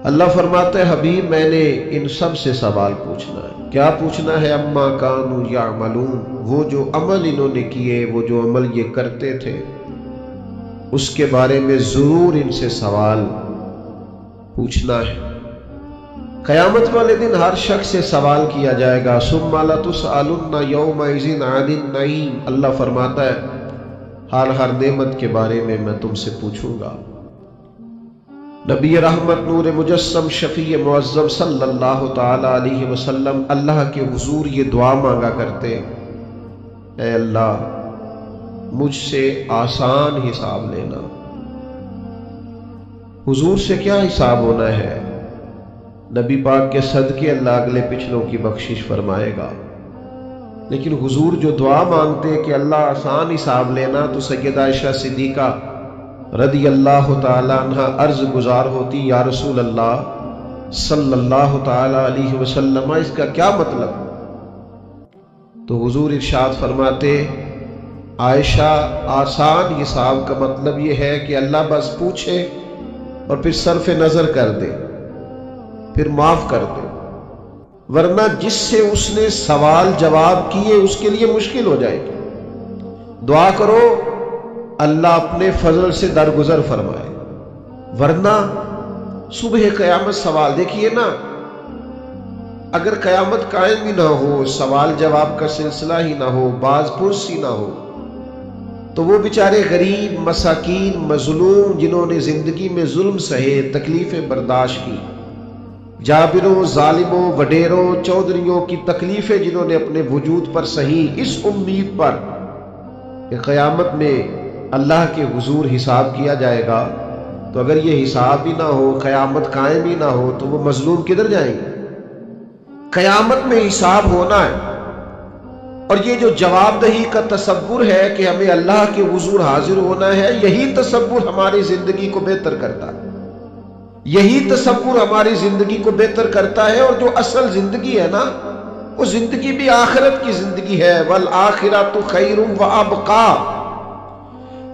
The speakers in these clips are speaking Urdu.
اللہ فرماتے ہیں حبیب میں نے ان سب سے سوال پوچھنا ہے۔ کیا پوچھنا ہے؟ اما کانوا یعملون، وہ جو عمل انہوں نے کیے، وہ جو عمل یہ کرتے تھے، اس کے بارے میں ضرور ان سے سوال پوچھنا ہے۔ قیامت والے دن ہر شخص سے سوال کیا جائے گا۔ ثم لتسألن یومئذ عن النعیم، اللہ فرماتا ہے ہر نعمت کے بارے میں تم سے پوچھوں گا۔ نبی رحمت نور مجسم شفیع معظم صلی اللہ تعالی علیہ وسلم اللہ کے حضور یہ دعا مانگا کرتے، اے اللہ مجھ سے آسان حساب لینا۔ حضور سے کیا حساب ہونا ہے؟ نبی پاک کے صدقے اللہ اگلے پچھلوں کی بخشش فرمائے گا، لیکن حضور جو دعا مانگتے کہ اللہ آسان حساب لینا، تو سیدہ عائشہ صدیقہ رضی اللہ تعالی عنہ عرض گزار ہوتی، یا رسول اللہ صلی اللہ تعالی علیہ وسلم اس کا کیا مطلب؟ تو حضور ارشاد فرماتے، عائشہ آسان حساب کا مطلب یہ ہے کہ اللہ بس پوچھے اور پھر صرف نظر کر دے، پھر معاف کر دے، ورنہ جس سے اس نے سوال جواب کیے اس کے لیے مشکل ہو جائے گی۔ دعا کرو اللہ اپنے فضل سے درگزر فرمائے، ورنہ صبح قیامت سوال دیکھیے نا، اگر قیامت قائم ہی نہ ہو، سوال جواب کا سلسلہ ہی نہ ہو، باز پرسی نہ ہو، تو وہ بیچارے غریب، مساکین، مظلوم، جنہوں نے زندگی میں ظلم سہے، تکلیفیں برداشت کی، جابروں، ظالموں، وڈیروں، چودھریوں کی تکلیفیں جنہوں نے اپنے وجود پر سہی، اس امید پر کہ قیامت میں اللہ کے حضور حساب کیا جائے گا، تو اگر یہ حساب ہی نہ ہو، قیامت قائم ہی نہ ہو، تو وہ مظلوم کدھر جائیں گے؟ قیامت میں حساب ہونا ہے، اور یہ جو جواب دہی کا تصور ہے کہ ہمیں اللہ کے حضور حاضر ہونا ہے، یہی تصور ہماری زندگی کو بہتر کرتا ہے، یہی تصور ہماری زندگی کو بہتر کرتا ہے۔ اور جو اصل زندگی ہے نا، وہ زندگی بھی آخرت کی زندگی ہے، والآخرۃ خیر وابقیٰ،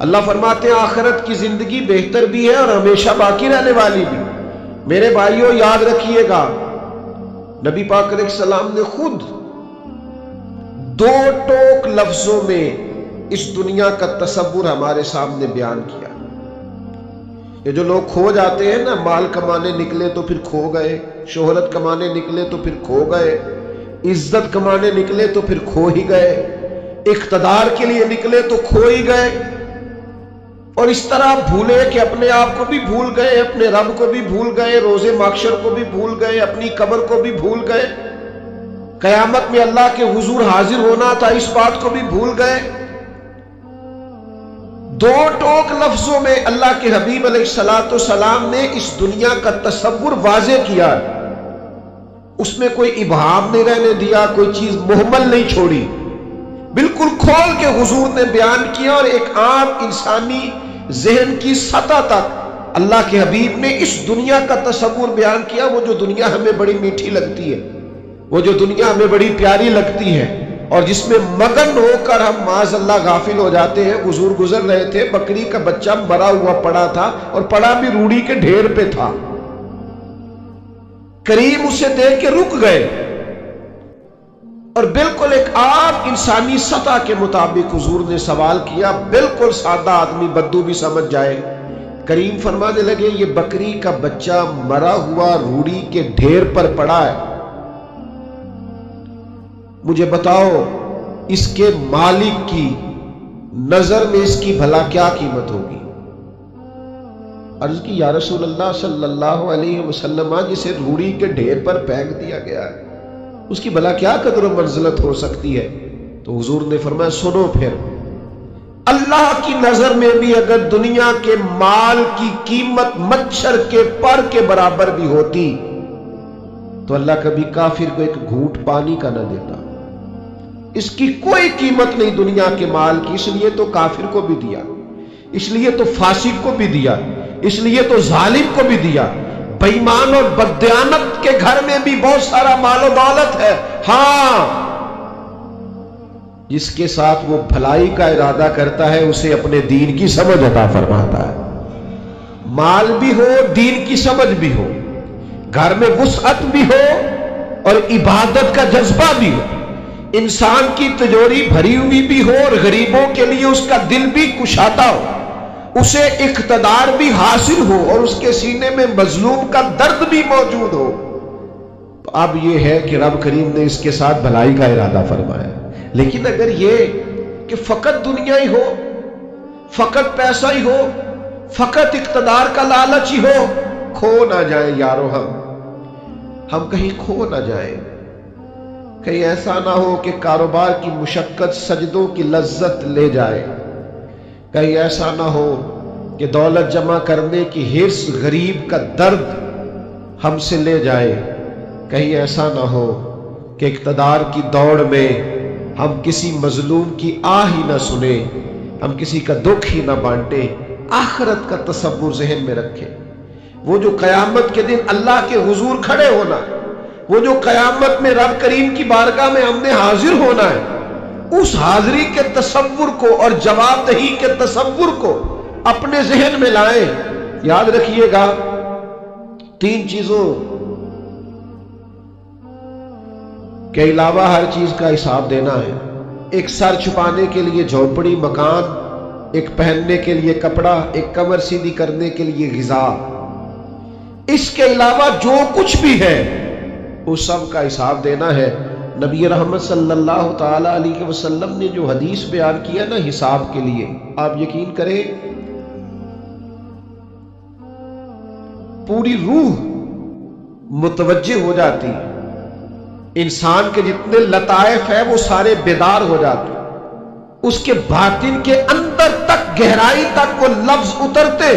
اللہ فرماتے ہیں آخرت کی زندگی بہتر بھی ہے اور ہمیشہ باقی رہنے والی بھی۔ میرے بھائیوں یاد رکھیے گا، نبی پاک علیہ السلام نے خود دو ٹوک لفظوں میں اس دنیا کا تصور ہمارے سامنے بیان کیا۔ یہ جو لوگ کھو جاتے ہیں نا، مال کمانے نکلے تو پھر کھو گئے، شہرت کمانے نکلے تو پھر کھو گئے، عزت کمانے نکلے تو پھر کھو ہی گئے، اقتدار کے لیے نکلے تو کھو ہی گئے، اور اس طرح بھولے کہ اپنے آپ کو بھی بھول گئے، اپنے رب کو بھی بھول گئے، روز محشر کو بھی بھول گئے، اپنی قبر کو بھی بھول گئے، قیامت میں اللہ کے حضور حاضر ہونا تھا اس بات کو بھی بھول گئے۔ دو ٹوک لفظوں میں اللہ کے حبیب علیہ السلام نے اس دنیا کا تصور واضح کیا، اس میں کوئی ابہام نہیں رہنے دیا، کوئی چیز مہمل نہیں چھوڑی، بالکل کھول کے حضور نے بیان کیا، اور ایک عام انسانی ذہن کی سطح تک اللہ کے حبیب نے اس دنیا کا تصور بیان کیا، وہ جو دنیا ہمیں بڑی میٹھی لگتی ہے، وہ جو دنیا ہمیں بڑی پیاری لگتی ہے، اور جس میں مگن ہو کر ہم معاذ اللہ غافل ہو جاتے ہیں۔ حضور گزر رہے تھے، بکری کا بچہ مرا ہوا پڑا تھا، اور پڑا بھی روڑی کے ڈھیر پہ تھا، کریم اسے دیکھ کے رک گئے، اور بالکل ایک عام انسانی سطح کے مطابق حضور نے سوال کیا، بالکل سادہ آدمی بدو بھی سمجھ جائے۔ کریم فرمانے لگے، یہ بکری کا بچہ مرا ہوا روڑی کے ڈھیر پر پڑا ہے، مجھے بتاؤ اس کے مالک کی نظر میں اس کی بھلا کیا قیمت ہوگی؟ عرض کی، یا رسول اللہ صلی اللہ علیہ وسلم، جسے روڑی کے ڈھیر پر پھینک دیا گیا ہے، اس کی بھلا کیا قدر و منزلت ہو سکتی ہے؟ تو حضور نے فرمایا، سنو پھر، اللہ کی نظر میں بھی اگر دنیا کے مال کی قیمت مچھر کے پر کے برابر بھی ہوتی، تو اللہ کبھی کافر کو ایک گھونٹ پانی کا نہ دیتا۔ اس کی کوئی قیمت نہیں دنیا کے مال کی، اس لیے تو کافر کو بھی دیا، اس لیے تو فاسق کو بھی دیا، اس لیے تو ظالم کو بھی دیا۔ بے ایمان اور بددیانت کے گھر میں بھی بہت سارا مال و دولت ہے، ہاں جس کے ساتھ وہ بھلائی کا ارادہ کرتا ہے اسے اپنے دین کی سمجھ عطا فرماتا ہے۔ مال بھی ہو، دین کی سمجھ بھی ہو، گھر میں وسعت بھی ہو اور عبادت کا جذبہ بھی ہو، انسان کی تجوری بھری ہوئی بھی ہو اور غریبوں کے لیے اس کا دل بھی کشادہ ہو، اسے اقتدار بھی حاصل ہو اور اس کے سینے میں مظلوم کا درد بھی موجود ہو، تو اب یہ ہے کہ رب کریم نے اس کے ساتھ بھلائی کا ارادہ فرمایا۔ لیکن اگر یہ کہ فقط دنیا ہی ہو، فقط پیسہ ہی ہو، فقط اقتدار کا لالچ ہی ہو، کھو نہ جائیں یارو، ہم کہیں کھو نہ جائیں، کہیں ایسا نہ ہو کہ کاروبار کی مشقت سجدوں کی لذت لے جائے، کہیں ایسا نہ ہو کہ دولت جمع کرنے کی حرص غریب کا درد ہم سے لے جائے، کہیں ایسا نہ ہو کہ اقتدار کی دوڑ میں ہم کسی مظلوم کی آہ ہی نہ سنیں، ہم کسی کا دکھ ہی نہ بانٹیں۔ آخرت کا تصور ذہن میں رکھیں، وہ جو قیامت کے دن اللہ کے حضور کھڑے ہونا، وہ جو قیامت میں رب کریم کی بارگاہ میں ہم نے حاضر ہونا ہے، اس حاضری کے تصور کو اور جواب دہی کے تصور کو اپنے ذہن میں لائیں۔ یاد رکھیے گا، 3 چیزوں کے علاوہ ہر چیز کا حساب دینا ہے۔ ایک سر چھپانے کے لیے جھونپڑی مکان، ایک پہننے کے لیے کپڑا، ایک کمر سیدھی کرنے کے لیے غذا، اس کے علاوہ جو کچھ بھی ہے اس سب کا حساب دینا ہے۔ نبی رحمت صلی اللہ تعالی علیہ وسلم نے جو حدیث بیان کیا نا حساب کے لیے، آپ یقین کریں پوری روح متوجہ ہو جاتی، انسان کے جتنے لطائف ہیں وہ سارے بیدار ہو جاتے، اس کے باطن کے اندر تک گہرائی تک وہ لفظ اترتے۔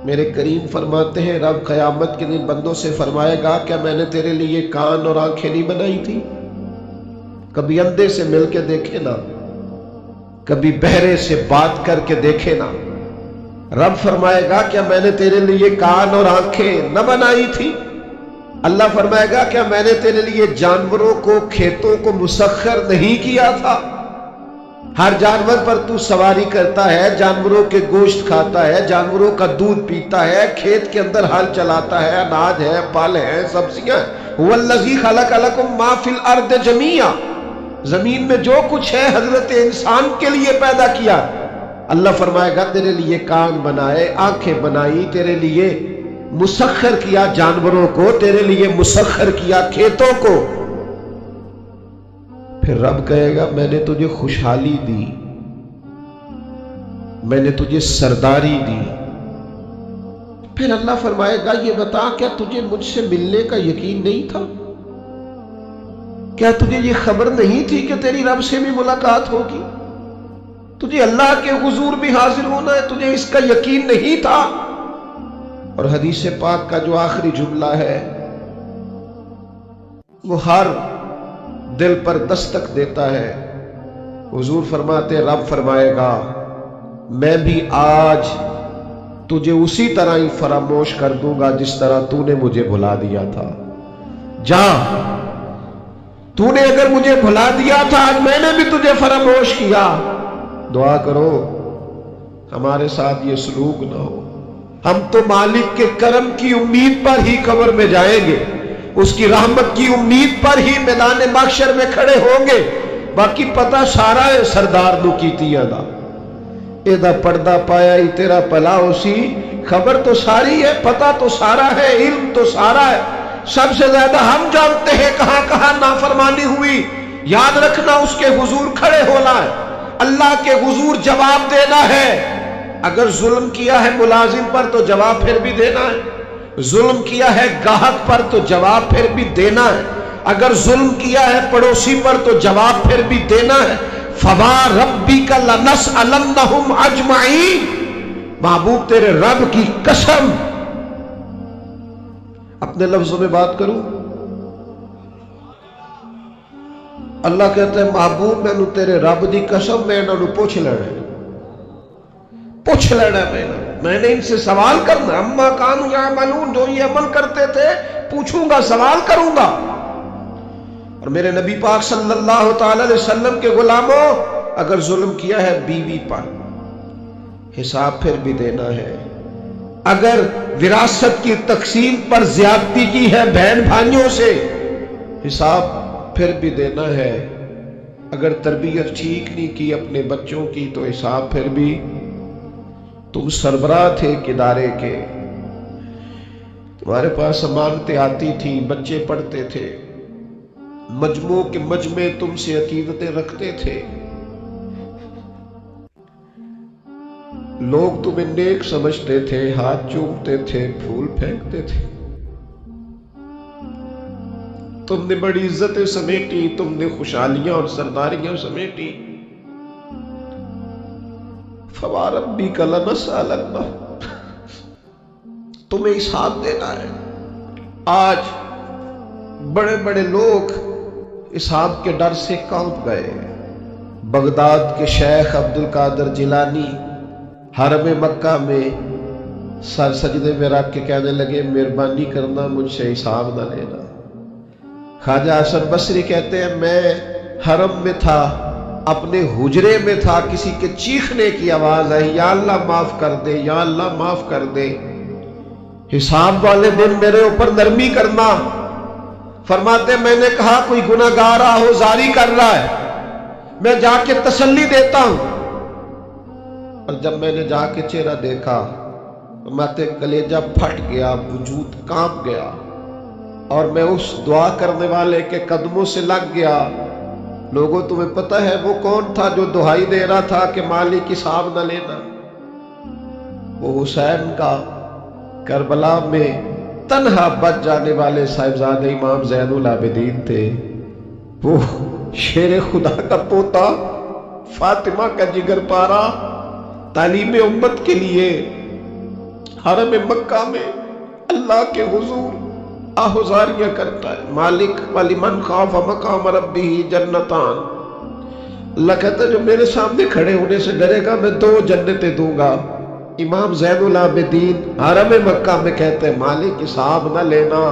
میرے کریم فرماتے ہیں رب قیامت کے دن بندوں سے فرمائے گا کیا میں نے تیرے لیے کان اور آنکھیں نہیں بنائی تھی؟ کبھی اندھے سے مل کے دیکھے نا، کبھی بہرے سے بات کر کے دیکھے نا۔ رب فرمائے گا کیا میں نے تیرے لیے کان اور آنکھیں نہ بنائی تھی؟ اللہ فرمائے گا کیا میں نے تیرے لیے جانوروں کو، کھیتوں کو مسخر نہیں کیا تھا؟ ہر جانور پر تو سواری کرتا ہے، جانوروں کے گوشت کھاتا ہے، جانوروں کا دودھ پیتا ہے، کھیت کے اندر ہل چلاتا ہے، اناج ہے، پھل ہے، سبزیاں۔ هو الذی خلق لکم ما فی الارض جمیعا، زمین میں جو کچھ ہے حضرت انسان کے لیے پیدا کیا۔ اللہ فرمائے گا تیرے لیے کان بنائے، آنکھیں بنائی، تیرے لیے مسخر کیا جانوروں کو، تیرے لیے مسخر کیا کھیتوں کو۔ پھر رب کہے گا میں نے تجھے خوشحالی دی، میں نے تجھے سرداری دی۔ پھر اللہ فرمائے گا یہ بتا کیا تجھے مجھ سے ملنے کا یقین نہیں تھا؟ کیا تجھے یہ خبر نہیں تھی کہ تیری رب سے بھی ملاقات ہوگی؟ تجھے اللہ کے حضور بھی حاضر ہونا ہے، تجھے اس کا یقین نہیں تھا؟ اور حدیث پاک کا جو آخری جملہ ہے وہ ہر دل پر دستک دیتا ہے۔ حضور فرماتے رب فرمائے گا میں بھی آج تجھے اسی طرح ہی فراموش کر دوں گا جس طرح تو نے مجھے بھلا دیا تھا۔ جا، تو نے اگر مجھے بھلا دیا تھا آج میں نے بھی تجھے فراموش کیا۔ دعا کرو ہمارے ساتھ یہ سلوک نہ ہو، ہم تو مالک کے کرم کی امید پر ہی قبر میں جائیں گے، اس کی رحمت کی امید پر ہی میدان محشر میں کھڑے ہوں گے۔ باقی پتہ سارا ہے سردار نو کیتیاں دا، ایدہ پردہ پایا ہی تیرا پلا اسی، خبر تو ساری ہے، پتہ تو سارا ہے، علم تو سارا ہے، سب سے زیادہ ہم جانتے ہیں کہاں کہاں نافرمانی ہوئی۔ یاد رکھنا اس کے حضور کھڑے ہونا ہے، اللہ کے حضور جواب دینا ہے۔ اگر ظلم کیا ہے ملازم پر تو جواب پھر بھی دینا ہے، ظلم کیا ہے گاہک پر تو جواب پھر بھی دینا ہے، اگر ظلم کیا ہے پڑوسی پر تو جواب پھر بھی دینا ہے۔ فَوَا رَبِّكَ لَنَسْأَلَنَّهُمْ أَجْمَعِينَ، محبوب تیرے رب کی قسم، اپنے لفظوں میں بات کروں، اللہ کہتا ہے محبوب میں نو تیرے رب دی قسم میں انہوں پوچھ لینا ہے، پوچھ لینا میں نے ان سے سوال کرنا، اما کانوا یعملون، جو یہ عمل کرتے تھے پوچھوں گا، سوال کروں گا۔ اور میرے نبی پاک صلی اللہ تعالی علیہ وسلم کے غلاموں، اگر ظلم کیا ہے بیوی پر حساب پھر بھی دینا ہے، اگر وراثت کی تقسیم پر زیادتی کی ہے بہن بھائیوں سے، حساب پھر بھی دینا ہے۔ اگر تربیت ٹھیک نہیں کی اپنے بچوں کی تو حساب پھر بھی۔ تم سربراہ تھے ایک ادارے کے، تمہارے پاس امانتیں آتی تھیں، بچے پڑھتے تھے، مجموع کے مجمع تم سے عقیدتیں رکھتے تھے، لوگ تمہیں نیک سمجھتے تھے، ہاتھ چومتے تھے، پھول پھینکتے تھے، تم نے بڑی عزتیں سمیٹی، تم نے خوشحالیاں اور سرداریاں سمیٹی۔ فَوَرَبِّكَ لَنَسْأَلَنَّهُمْ، تمہیں حساب دینا ہے۔ آج بڑے بڑے لوگ حساب کے ڈر سے کانپ گئے۔ بغداد کے شیخ عبد القادر جیلانی حرم مکہ میں سر سجدے میں رکھ کے کہنے لگے مہربانی کرنا مجھ سے حساب نہ لینا۔ خواجہ حسن بصری کہتے ہیں میں حرم میں تھا، اپنے حجرے میں تھا، کسی کے چیخنے کی آواز آئی، یا اللہ معاف کر دے، یا اللہ معاف کر دے، حساب والے دن میرے اوپر نرمی کرنا۔ فرماتے میں نے کہا کوئی گناہگار آہوزاری کر رہا ہے، میں جا کے تسلی دیتا ہوں۔ اور جب میں نے جا کے چہرہ دیکھا، فرماتے کلیجہ پھٹ گیا، وجود کانپ گیا، اور میں اس دعا کرنے والے کے قدموں سے لگ گیا۔ لوگوں تمہیں پتہ ہے وہ کون تھا جو دہائی دے رہا تھا کہ مالک حساب نہ لینا؟ وہ حسین کا کربلا میں تنہا بچ جانے والے صاحبزادہ امام زین العابدین تھے، وہ شیر خدا کا پوتا، فاطمہ کا جگر پارا، تعلیم امت کے لیے حرم مکہ میں اللہ کے حضور آہوزاریاں کرتا ہے۔ مالک وَلِمَنْ خَافَ مَقَامَ رَبِّهِ جَنَّتَانِ، اللہ کہتا ہے جو میرے سامنے کھڑے ہونے سے ڈرے گا میں 2 جنتیں دوں گا۔ امام زین العابدین حرم مکہ میں کہتے ہیں مالک حساب نہ لینا،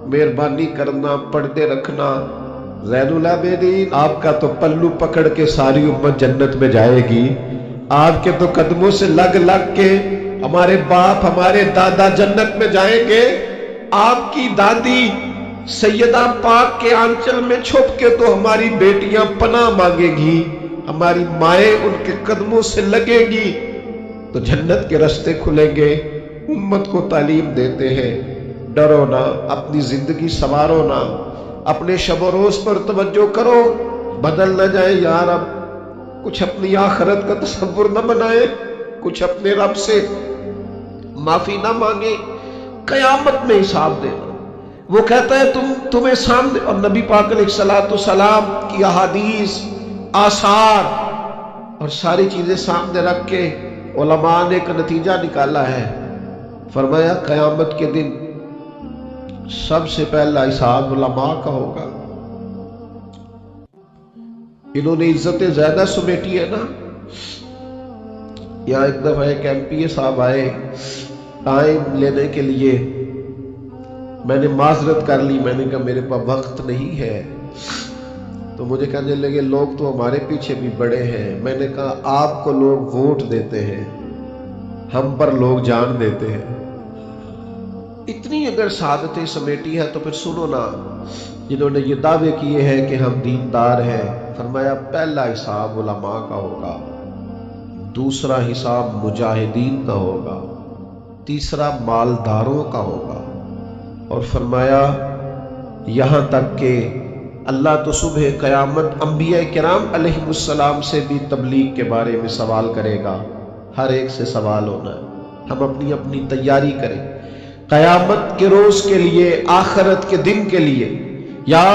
مہربانی کرنا، پردے رکھنا۔ زین العابدین آپ کا تو پلو پکڑ کے ساری امت جنت میں جائے گی، آپ کے تو قدموں سے لگ لگ کے ہمارے باپ ہمارے دادا جنت میں جائیں گے، آپ کی دادی سیدہ پاک کے آنچل میں چھپ کے تو ہماری بیٹیاں پناہ مانگے گی، ہماری مائیں ان کے قدموں سے لگے گی، تو جنت کے راستے کھلیں گے۔ امت کو تعلیم دیتے ہیں ڈرو نہ، اپنی زندگی سنوارو نہ، اپنے شب و روز پر توجہ کرو، بدل نہ جائے یار۔ اب کچھ اپنی آخرت کا تصور نہ بنائے، کچھ اپنے رب سے معافی نہ مانگے، قیامت میں حساب دینا۔ وہ کہتا ہے تمہیں سامنے، اور نبی پاک علیہ السلام کی احادیث، آثار اور ساری چیزیں سامنے رکھ کے علماء نے ایک نتیجہ نکالا ہے۔ فرمایا قیامت کے دن سب سے پہلا حساب علماء کا ہوگا۔ انہوں نے عزتیں زیادہ سمیٹی ہے نا۔ یہاں ایک دفعہ ایک MP صاحب آئے ٹائم لینے کے لیے، میں نے معذرت کر لی، میں نے کہا میرے پاس وقت نہیں ہے، تو مجھے کہنے لگے لوگ تو ہمارے پیچھے بھی بڑے ہیں۔ میں نے کہا آپ کو لوگ ووٹ دیتے ہیں، ہم پر لوگ جان دیتے ہیں۔ اتنی اگر سعادتیں سمیٹی ہے تو پھر سنو نا، جنہوں نے یہ دعوے کیے ہیں کہ ہم دیندار ہیں، فرمایا پہلا حساب علماء کا ہوگا، دوسرا حساب مجاہدین کا ہوگا، تیسرا مالداروں کا ہوگا، اور فرمایا یہاں تک کہ اللہ تو صبح قیامت انبیاء کرام علیہ السلام سے بھی تبلیغ کے بارے میں سوال کرے گا۔ ہر ایک سے سوال ہونا ہے، ہم اپنی اپنی تیاری کریں قیامت کے روز کے لیے، آخرت کے دن کے لیے۔ یا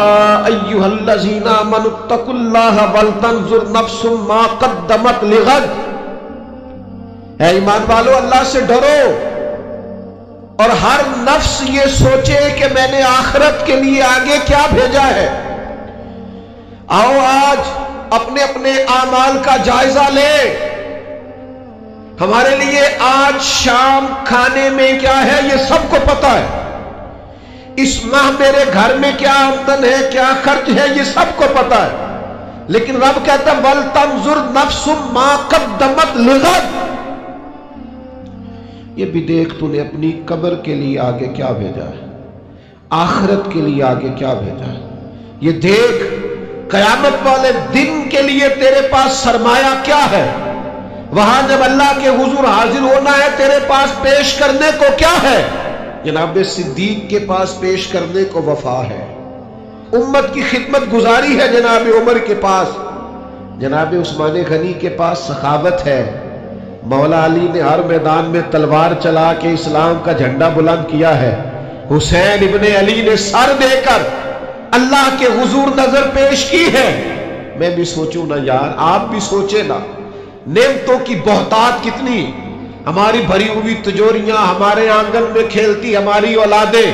ایھا الذین آمنوا اتقوا اللہ ولتنظر نفس ما قدمت لغد، اے ایمان والو اللہ سے ڈرو اور ہر نفس یہ سوچے کہ میں نے آخرت کے لیے آگے کیا بھیجا ہے۔ آؤ آج اپنے اپنے اعمال کا جائزہ لیں۔ ہمارے لیے آج شام کھانے میں کیا ہے یہ سب کو پتا ہے، اس ماہ میرے گھر میں کیا آمدن ہے، کیا خرچ ہے، یہ سب کو پتا ہے، لیکن رب کہتا ہے وَلْتَنْظُرْ نَفْسٌ مَا قَدَّمَتْ لِغَدٍ، یہ بھی دیکھ تو نے اپنی قبر کے لیے آگے کیا بھیجا ہے، آخرت کے لیے آگے کیا بھیجا ہے۔ یہ دیکھ قیامت والے دن کے لیے تیرے پاس سرمایہ کیا ہے، وہاں جب اللہ کے حضور حاضر ہونا ہے تیرے پاس پیش کرنے کو کیا ہے۔ جناب صدیق کے پاس پیش کرنے کو وفا ہے، امت کی خدمت گزاری ہے جناب عمر کے پاس، جناب عثمان غنی کے پاس سخاوت ہے، مولا علی نے ہر میدان میں تلوار چلا کے اسلام کا جھنڈا بلند کیا ہے، حسین ابن علی نے سر دے کر اللہ کے حضور نظر پیش کی ہے۔ میں بھی سوچوں نا یار، آپ بھی سوچے نا، نعمتوں کی بہتات کتنی، ہماری بھری ہوئی تجوریاں، ہمارے آنگن میں کھیلتی ہماری اولادیں،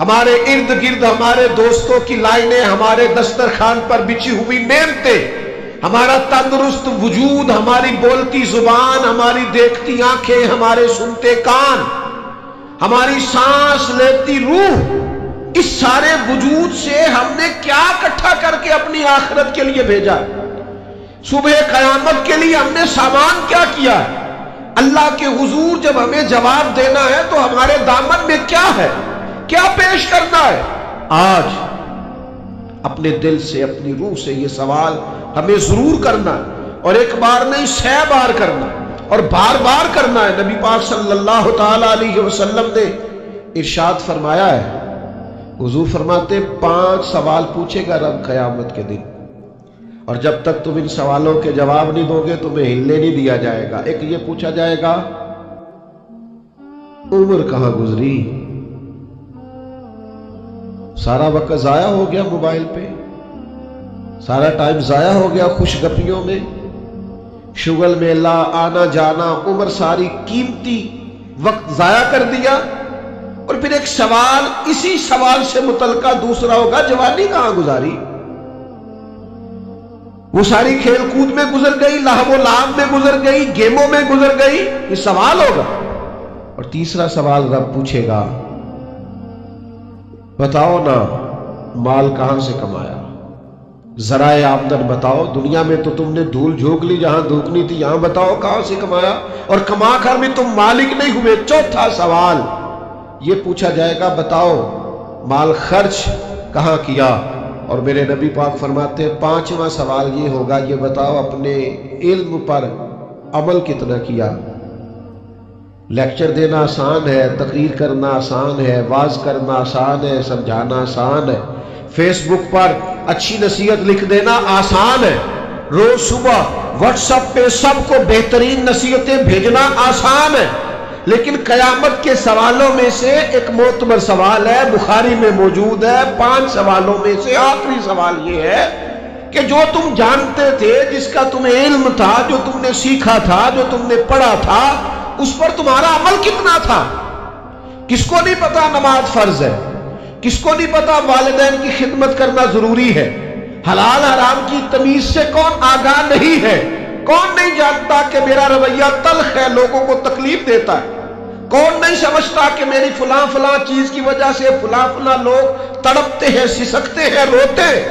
ہمارے ارد گرد ہمارے دوستوں کی لائنیں، ہمارے دسترخوان پر بچھی ہوئی نعمتیں، ہمارا تندرست وجود، ہماری بولتی زبان، ہماری دیکھتی آنکھیں، ہمارے سنتے کان، ہماری سانس لیتی روح، اس سارے وجود سے ہم نے کیا اکٹھا کر کے اپنی آخرت کے لیے بھیجا، صبح قیامت کے لیے ہم نے سامان کیا کیا ہے۔ اللہ کے حضور جب ہمیں جواب دینا ہے تو ہمارے دامن میں کیا ہے، کیا پیش کرنا ہے۔ آج اپنے دل سے، اپنی روح سے یہ سوال ہمیں ضرور کرنا ہے، اور ایک بار نہیں 6 بار کرنا اور بار بار کرنا ہے۔ نبی پاک صلی اللہ تعالی علیہ وسلم نے ارشاد فرمایا ہے، حضور فرماتے 5 سوال پوچھے گا رب قیامت کے دن، اور جب تک تم ان سوالوں کے جواب نہیں دو گے تمہیں ہلنے نہیں دیا جائے گا۔ ایک یہ پوچھا جائے گا عمر کہاں گزری، سارا وقت ضائع ہو گیا موبائل پہ، سارا ٹائم ضائع ہو گیا خوش گپیوں میں، شغل میلہ، آنا جانا، عمر ساری قیمتی وقت ضائع کر دیا۔ اور پھر ایک سوال، اسی سوال سے متعلقہ دوسرا ہوگا، جوانی کہاں گزاری، وہ ساری کھیل کود میں گزر گئی، لہو و لعب میں گزر گئی، گیموں میں گزر گئی، یہ سوال ہوگا۔ اور تیسرا سوال رب پوچھے گا، بتاؤ نا مال کہاں سے کمایا، ذرائع آمدن بتاؤ، دنیا میں تو تم نے دھول جھونک لی، جہاں دھوکنی تھی یہاں بتاؤ کہاں سے کمایا، اور کما کر بھی تم مالک نہیں ہوئے۔ چوتھا سوال یہ پوچھا جائے گا، بتاؤ مال خرچ کہاں کیا، اور میرے نبی پاک فرماتے ہیں 5واں سوال یہ ہوگا، یہ بتاؤ اپنے علم پر عمل کتنا کیا۔ لیکچر دینا آسان ہے، تقریر کرنا آسان ہے، واعظ کرنا آسان ہے، سمجھانا آسان ہے، فیس بک پر اچھی نصیحت لکھ دینا آسان ہے، روز صبح واٹس ایپ پہ سب کو بہترین نصیحتیں بھیجنا آسان ہے، لیکن قیامت کے سوالوں میں سے ایک معتبر سوال ہے، بخاری میں موجود ہے، 5 سوالوں میں سے آخری سوال یہ ہے کہ جو تم جانتے تھے، جس کا تمہیں علم تھا، جو تم نے سیکھا تھا، جو تم نے پڑھا تھا، اس پر تمہارا عمل کتنا تھا۔ کس کو نہیں پتا نماز فرض ہے، کس کو نہیں پتا والدین کی خدمت کرنا ضروری ہے، حلال حرام کی تمیز سے کون آگاہ نہیں ہے، کون نہیں جانتا کہ میرا رویہ تلخ ہے، لوگوں کو تکلیف دیتا ہے، کون نہیں سمجھتا کہ میری فلاں چیز کی وجہ سے فلاں لوگ تڑپتے ہیں، سسکتے ہیں، روتے ہیں۔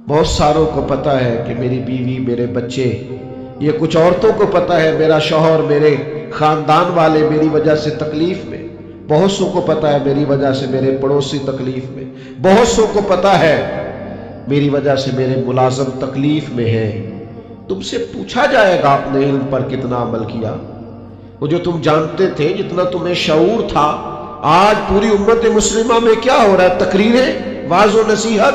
بہت ساروں کو پتا ہے کہ میری بیوی، میرے بچے، یہ کچھ عورتوں کو پتا ہے میرا شوہر، میرے خاندان والے میری وجہ سے تکلیف میں، بہت سو کو پتا ہے میری وجہ سے میرے پڑوسی تکلیف میں، بہت سو کو پتا ہے میری وجہ سے میرے ملازم تکلیف میں ہیں۔ تم سے پوچھا جائے گا اپنے علم پر کتنا عمل کیا، وہ جو تم جانتے تھے، جتنا تمہیں شعور تھا۔ آج پوری امت مسلمہ میں کیا ہو رہا ہے، تقریریں، واعظ و نصیحت،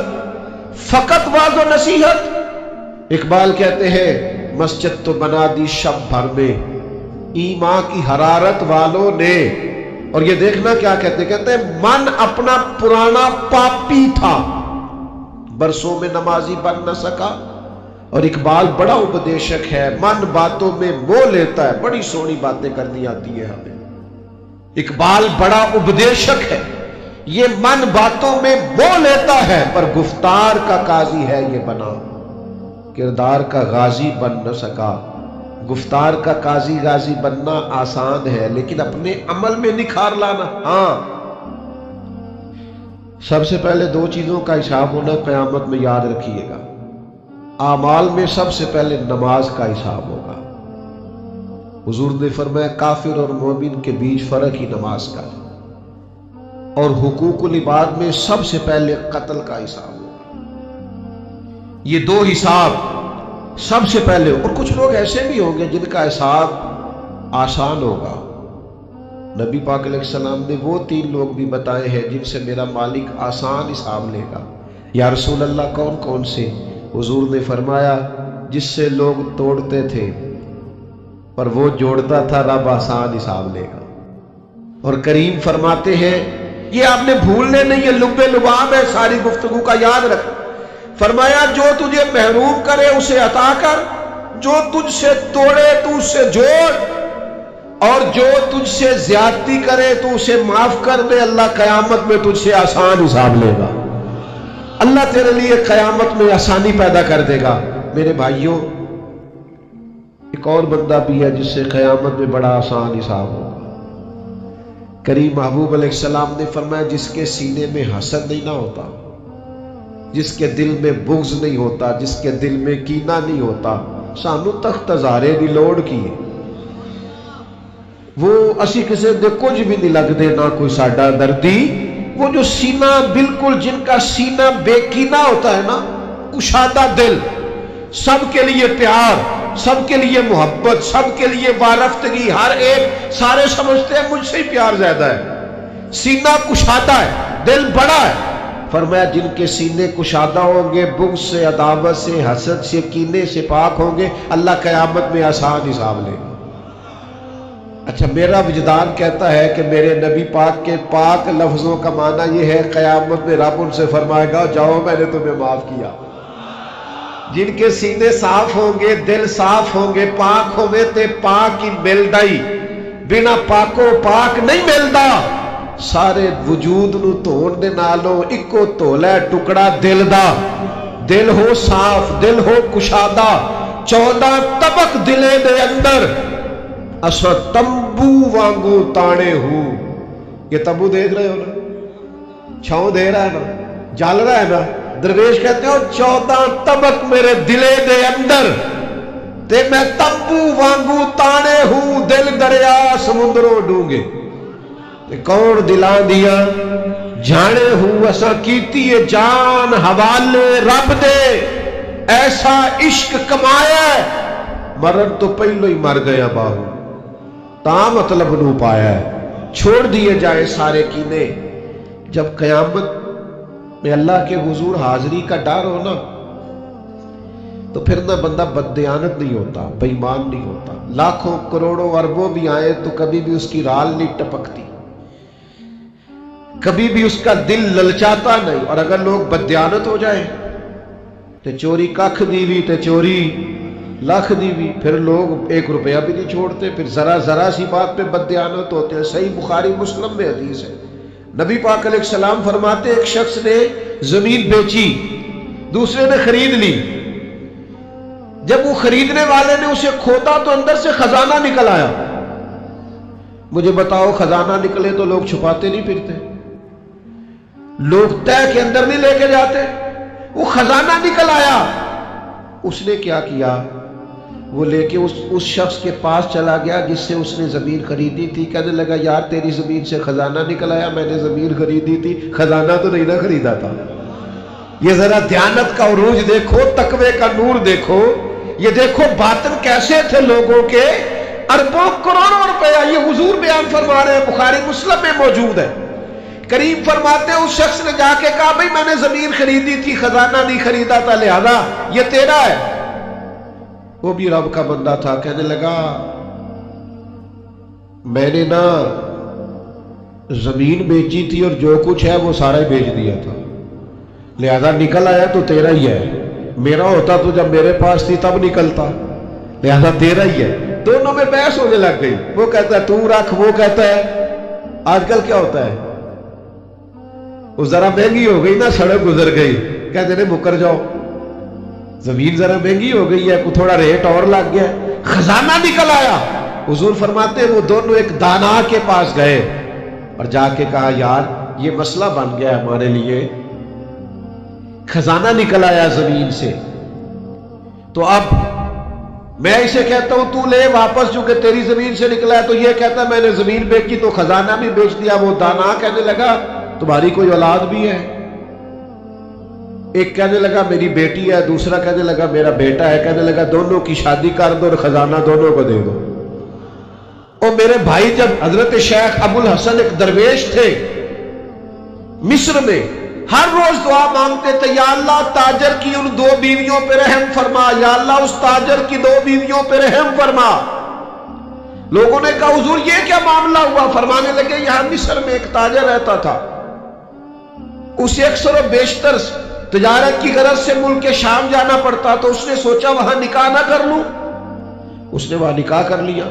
فقط واعظ و نصیحت۔ اقبال کہتے ہیں مسجد تو بنا دی شب بھر میں ایمان کی حرارت والوں نے، اور یہ دیکھنا کیا کہتے ہیں من اپنا پرانا پاپی تھا، برسوں میں نمازی بن نہ سکا۔ اور اقبال بڑا اپدیشک ہے، من باتوں میں مو لیتا ہے، بڑی سونی باتیں کرنی آتی ہے ہمیں۔ اقبال بڑا اپدیشک ہے، یہ من باتوں میں مو لیتا ہے، پر گفتار کا قاضی ہے یہ بنا، کردار کا غازی بن نہ سکا۔ گفتار کا قاضی غازی بننا آسان ہے، لیکن اپنے عمل میں نکھار لانا، ہاں۔ سب سے پہلے 2 چیزوں کا حساب ہونا قیامت میں، یاد رکھیے گا۔ اعمال میں سب سے پہلے نماز کا حساب ہوگا، حضور نے فرمایا کافر اور مومن کے بیچ فرق ہی نماز کا ہے، اور حقوق العباد میں سب سے پہلے قتل کا حساب ہوگا۔ یہ دو حساب سب سے پہلے، اور کچھ لوگ ایسے بھی ہوں گے جن کا حساب آسان ہوگا۔ نبی پاک علیہ السلام نے وہ 3 لوگ بھی بتائے ہیں جن سے میرا مالک آسان حساب لے گا۔ یا رسول اللہ کون کون سے؟ حضور نے فرمایا جس سے لوگ توڑتے تھے پر وہ جوڑتا تھا، رب آسان حساب لے گا۔ اور کریم فرماتے ہیں، یہ آپ نے بھولنے نہیں، یہ لب لباب ہے ساری گفتگو کا، یاد رکھ۔ فرمایا جو تجھے محروم کرے اسے عطا کر، جو تجھ سے توڑے تو اس سے جوڑ، اور جو تجھ سے زیادتی کرے تو اسے معاف کر دے۔ اللہ قیامت میں تجھ سے آسان حساب لے گا، اللہ تیرے لیے قیامت میں آسانی پیدا کر دے گا۔ میرے بھائیوں، ایک اور بندہ بھی ہے جس سے قیامت میں بڑا آسان حساب ہوگا۔ کریم محبوب علیہ السلام نے فرمایا جس کے سینے میں حسد نہیں نہ ہوتا، جس کے دل میں بغض نہیں ہوتا، جس کے دل میں کینہ نہیں ہوتا، سانو تخت ہزارے دی لوڑ کی ہے، وہ اسی کسی دے کچھ بھی نہیں لگ دے، نہ کوئی ساڈا دردی۔ وہ جو سینہ بالکل، جن کا سینہ بے کینہ ہوتا ہے نا، کشادہ دل، سب کے لیے پیار، سب کے لیے محبت، سب کے لیے وارفتگی، ہر ایک، سارے سمجھتے ہیں مجھ سے ہی پیار زیادہ ہے، سینہ کشادہ ہے، دل بڑا ہے۔ فرمایا جن کے سینے کشادہ ہوں گے، بغض سے، عداوت سے، حسد سے، کینے سے پاک ہوں گے، اللہ قیامت میں آسان حساب لے گا۔ اچھا، میرا وجدان کہتا ہے کہ میرے نبی پاک کے پاک لفظوں کا معنی یہ ہے قیامت میں رب ان سے فرمائے گا جاؤ میں نے تمہیں معاف کیا۔ جن کے سینے صاف ہوں گے، دل صاف ہوں گے، پاک ہوئے تے پاک ہی ملدا ہی، بنا پاکو پاک نہیں ملدا۔ سارے وجود نو دھون دے نالوں اکو دھولا ہے ٹکڑا دل دا، دل ہو صاف، دل ہو کشادہ، 14 طبق دلے دے اندر اسا تمبو وانگو تانے ہو۔ یہ تمبو دیکھ رہے ہو نا، چھاؤں دے رہا ہے نا، جل رہا ہے نا، درویش کہتے ہو 14 طبق میرے دلے دے اندر تے میں تمبو وانگو تانے ہوں، دل دریا سمندروں ڈونگے تے کون دلان دیا جانے ہوں، اسا کیتی ہے جان حوالے رب دے، ایسا عشق کمایا مرن تو پہلو ہی مر گیا باہو، تا مطلب نو پایا ہے، چھوڑ دیے جائے سارے کینے۔ جب قیامت میں اللہ کے حضور حاضری کا ڈر ہونا تو پھر نہ بندہ بددیانت نہیں ہوتا، بے ایمان نہیں ہوتا، لاکھوں کروڑوں اربوں بھی آئے تو کبھی بھی اس کی رال نہیں ٹپکتی، کبھی بھی اس کا دل للچاتا نہیں۔ اور اگر لوگ بددیانت ہو جائیں تے چوری ککھ دیوی تے چوری لاکھ دیوی، پھر لوگ 1 روپیہ بھی نہیں چھوڑتے، پھر ذرا سی بات پہ بددیانت ہوتے ہیں۔ صحیح بخاری مسلم میں حدیث ہے، نبی پاک علیہ السلام فرماتے ایک شخص نے زمین بیچی، دوسرے نے خرید لی، جب وہ خریدنے والے نے اسے کھودا تو اندر سے خزانہ نکل آیا۔ مجھے بتاؤ خزانہ نکلے تو لوگ چھپاتے نہیں پھرتے، لوگ تہ کے اندر نہیں لے کے جاتے، وہ خزانہ نکل آیا۔ اس نے کیا کیا، وہ لے کے اس شخص کے پاس چلا گیا جس سے اس نے زمین خریدی تھی، کہنے لگا یار تیری زمین سے خزانہ نکل آیا، میں نے زمین خریدی تھی، خزانہ تو نہیں نہ خریدا تھا۔ یہ ذرا دیانت کا عروج دیکھو، تقوی کا نور دیکھو، یہ دیکھو باطن کیسے تھے لوگوں کے، اربوں کروڑوں روپیہ، یہ حضور بیان فرما رہے ہیں، بخاری مسلم میں موجود ہے۔ کریم فرماتے ہیں اس شخص نے جا کے کہا بھئی میں نے زمین خریدی تھی، خزانہ نہیں خریدا تھا، لہذا یہ تیرا ہے۔ وہ بھی رب کا بندہ تھا، کہنے لگا میں نے نا زمین بیچی تھی اور جو کچھ ہے وہ سارا ہی بیچ دیا تھا، لہذا نکل آیا تو تیرا ہی ہے، میرا ہوتا تو جب میرے پاس تھی تب نکلتا، لہذا تیرا ہی ہے۔ دونوں میں بحث ہونے لگ گئی، وہ کہتا ہے تو رکھ، وہ کہتا ہے آج کل کیا ہوتا ہے، وہ ذرا مہنگی ہو گئی نا، سڑک گزر گئی، کہتے ہیں مکر جاؤ، زمین ذرا مہنگی ہو گئی ہے، تھوڑا ریٹ اور لگ گیا، خزانہ نکل آیا۔ حضور فرماتے ہیں وہ دونوں ایک دانا کے پاس گئے اور جا کے کہا یار یہ مسئلہ بن گیا ہے ہمارے لیے، خزانہ نکل آیا زمین سے، تو اب میں اسے کہتا ہوں تو لے واپس، چونکہ تیری زمین سے نکلا ہے، تو یہ کہتا ہے میں نے زمین بیچی تو خزانہ بھی بیچ دیا۔ وہ دانا کہنے لگا تمہاری کوئی اولاد بھی ہے؟ ایک کہنے لگا میری بیٹی ہے، دوسرا کہنے لگا میرا بیٹا ہے، کہنے لگا دونوں کی شادی کر دو اور خزانہ دونوں کو دے دو۔ اور میرے بھائی، جب حضرت شیخ ابو الحسن ایک درویش تھے مصر میں، ہر روز دعا مانگتے تھے یا اللہ تاجر کی ان 2 بیویوں پہ رحم فرما، یا اللہ اس تاجر کی 2 بیویوں پہ رحم فرما۔ لوگوں نے کہا حضور یہ کیا معاملہ ہوا؟ فرمانے لگے یہاں مصر میں ایک تاجر رہتا تھا، اسے اکثر و بیشتر تجارت کی غرض سے ملک شام جانا پڑتا، تو اس نے سوچا وہاں نکاح نہ کر لوں، اس نے وہاں نکاح کر لیا۔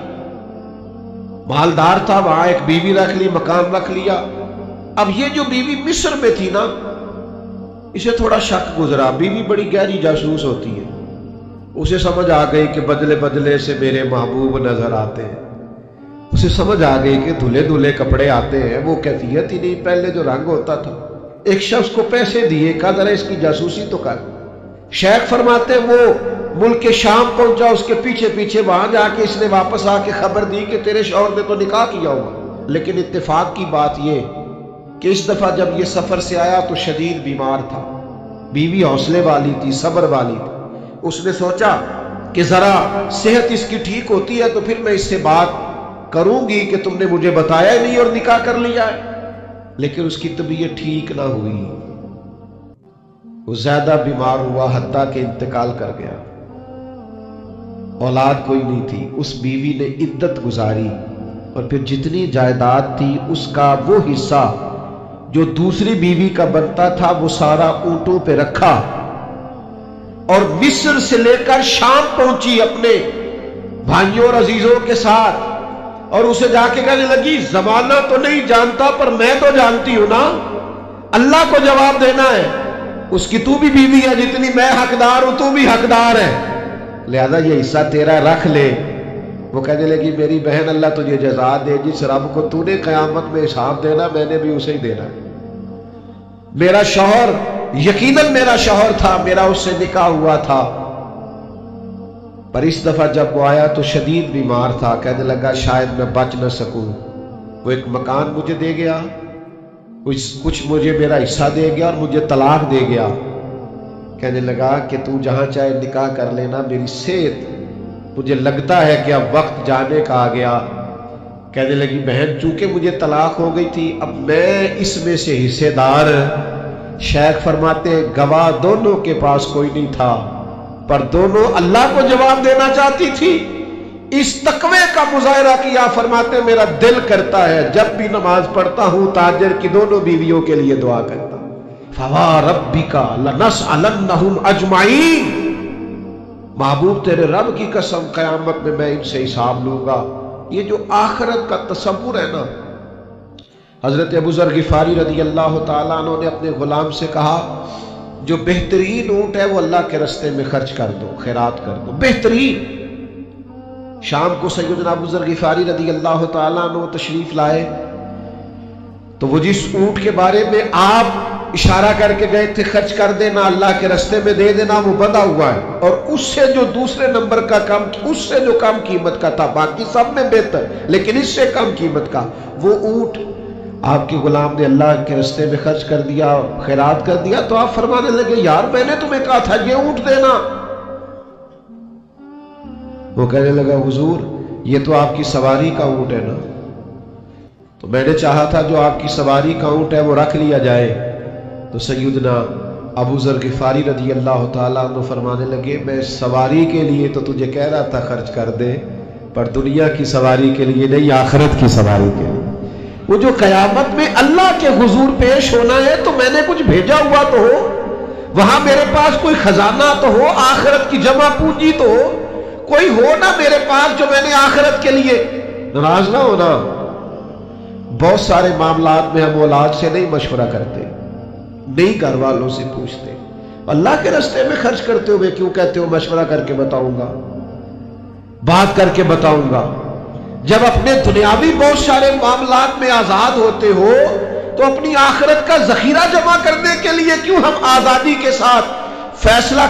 مالدار تھا، وہاں ایک بیوی رکھ لی، مکان رکھ لیا۔ اب یہ جو بیوی مصر میں تھی نا، اسے تھوڑا شک گزرا، بیوی بڑی گہری جاسوس ہوتی ہے، اسے سمجھ آ گئی کہ بدلے بدلے سے میرے محبوب نظر آتے ہیں، اسے سمجھ آ گئی کہ دھلے دھلے کپڑے آتے ہیں، وہ کیفیت ہی نہیں پہلے جو رنگ ہوتا تھا۔ ایک شخص کو پیسے دیے، کہا ذرا اس کی جاسوسی تو کر۔ شیخ فرماتے وہ ملک شام پہنچا، اس کے پیچھے پیچھے وہاں جا کے اس نے واپس آ کے خبر دی کہ تیرے شوہر نے تو نکاح کیا ہوا، لیکن اتفاق کی بات یہ کہ اس دفعہ جب یہ سفر سے آیا تو شدید بیمار تھا، بیوی حوصلے والی تھی، صبر والی تھی۔ اس نے سوچا کہ ذرا صحت اس کی ٹھیک ہوتی ہے تو پھر میں اس سے بات کروں گی کہ تم نے مجھے بتایا ہی نہیں اور نکاح کر لیا ہے، لیکن اس کی طبیعت ٹھیک نہ ہوئی، وہ زیادہ بیمار ہوا، حتیٰ کہ انتقال کر گیا۔ اولاد کوئی نہیں تھی، اس بیوی نے عدت گزاری اور پھر جتنی جائیداد تھی اس کا وہ حصہ جو دوسری بیوی کا بنتا تھا وہ سارا اونٹوں پہ رکھا اور مصر سے لے کر شام پہنچی اپنے بھائیوں اور عزیزوں کے ساتھ، اور اسے جا کے کہنے لگی زمانہ تو نہیں جانتا پر میں تو جانتی ہوں نا، اللہ کو جواب دینا ہے، اس کی تو بھی بیوی ہے، جتنی میں حقدار ہوں تو بھی حقدار ہے، لہذا یہ حصہ تیرا رکھ لے۔ وہ کہنے لگی میری بہن اللہ تجھے جزا دے، جس رب کو تو نے قیامت میں حساب دینا میں نے بھی اسے ہی دینا۔ میرا شوہر یقیناً میرا شوہر تھا، میرا اس سے نکاح ہوا تھا، پر اس دفعہ جب وہ آیا تو شدید بیمار تھا، کہنے لگا شاید میں بچ نہ سکوں۔ وہ ایک مکان مجھے دے گیا، کچھ مجھے میرا حصہ دے گیا اور مجھے طلاق دے گیا۔ کہنے لگا کہ تو جہاں چاہے نکاح کر لینا، میری صحت مجھے لگتا ہے کہ اب وقت جانے کا آ گیا۔ کہنے لگی بہن چونکہ مجھے طلاق ہو گئی تھی اب میں اس میں سے حصے دار۔ شیخ فرماتے گواہ دونوں کے پاس کوئی نہیں تھا، پر دونوں اللہ کو جواب دینا چاہتی تھی۔ اس تقوی کا مظاہرہ کیا، فرماتے میرا دل کرتا ہے جب بھی نماز پڑھتا ہوں تاجر کی دونوں بیویوں کے لیے دعا کرتا ہوں، فوا ربک لنسألنہم اجمعین، محبوب تیرے رب کی قسم قیامت میں میں ان سے حساب لوں گا۔ یہ جو آخرت کا تصور ہے نا، حضرت ابو ذر غفاری رضی اللہ تعالیٰ عنہ نے اپنے غلام سے کہا جو بہترین اونٹ ہے وہ اللہ کے رستے میں خرچ کر دو، خیرات کر دو، بہترین۔ شام کو سیدنا ابو ذر غفاری رضی اللہ تعالیٰ عنہ تشریف لائے تو وہ جس اونٹ کے بارے میں آپ اشارہ کر کے گئے تھے خرچ کر دینا، اللہ کے رستے میں دے دینا، وہ بندھا ہوا ہے، اور اس سے جو دوسرے نمبر کا کم، اس سے جو کم قیمت کا تھا، باقی سب میں بہتر لیکن اس سے کم قیمت کا، وہ اونٹ آپ کے غلام نے اللہ کے رستے میں خرچ کر دیا، خیرات کر دیا۔ تو آپ فرمانے لگے یار میں نے تمہیں کہا تھا یہ اونٹ دینا۔ وہ کہنے لگا حضور یہ تو آپ کی سواری کا اونٹ ہے نا، تو میں نے چاہا تھا جو آپ کی سواری کا اونٹ ہے وہ رکھ لیا جائے۔ تو سیدنا ابو ذر غفاری رضی اللہ تعالیٰ عنہ فرمانے لگے میں سواری کے لیے تو تجھے کہہ رہا تھا خرچ کر دے، پر دنیا کی سواری کے لیے نہیں، آخرت کی سواری کے لیے۔ وہ جو قیامت میں اللہ کے حضور پیش ہونا ہے تو میں نے کچھ بھیجا ہوا تو ہو، وہاں میرے پاس کوئی خزانہ تو ہو، آخرت کی جمع پونجی تو ہو، کوئی ہو نا میرے پاس جو میں نے آخرت کے لیے۔ ناراض نہ ہونا، بہت سارے معاملات میں ہم اولاد سے نہیں مشورہ کرتے، نہیں گھر والوں سے پوچھتے، اللہ کے راستے میں خرچ کرتے ہوئے کیوں کہتے ہو مشورہ کر کے بتاؤں گا، بات کر کے بتاؤں گا۔ جب اپنے دنیاوی بہت سارے معاملات میں آزاد ہوتے ہو تو اپنی آخرت کا ذخیرہ جمع کرنے کے لیے کیوں ہم آزادی کے ساتھ فیصلہ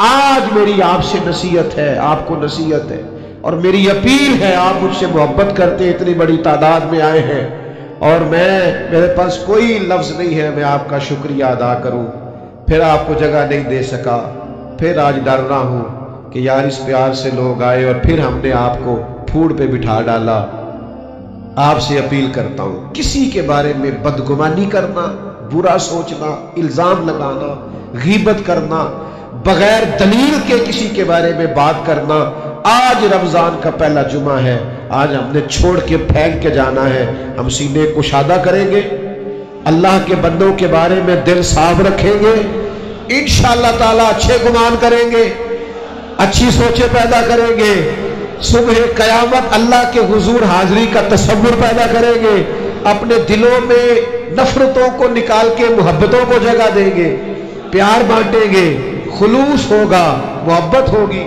آج میری آپ سے نصیحت ہے، آپ کو نصیحت ہے اور میری اپیل ہے، آپ مجھ سے محبت کرتے اتنی بڑی تعداد میں آئے ہیں اور میرے پاس کوئی لفظ نہیں ہے میں آپ کا شکریہ ادا کروں، پھر آپ کو جگہ نہیں دے سکا، پھر آج ڈر رہا ہوں کہ یار اس پیار سے لوگ آئے اور پھر ہم نے آپ کو پھوڑ پہ بٹھا ڈالا۔ آپ سے اپیل کرتا ہوں کسی کے بارے میں بدگمانی کرنا، برا سوچنا، الزام لگانا، غیبت کرنا، بغیر دلیل کے کسی کے بارے میں بات کرنا، آج رمضان کا پہلا جمعہ ہے، آج ہم نے چھوڑ کے پھینک کے جانا ہے۔ ہم سینے کشادہ کریں گے، اللہ کے بندوں کے بارے میں دل صاف رکھیں گے، انشاءاللہ تعالیٰ اچھے گمان کریں گے، اچھی سوچیں پیدا کریں گے، صبح قیامت اللہ کے حضور حاضری کا تصور پیدا کریں گے، اپنے دلوں میں نفرتوں کو نکال کے محبتوں کو جگہ دیں گے، پیار بانٹیں گے، خلوص ہوگا، محبت ہوگی۔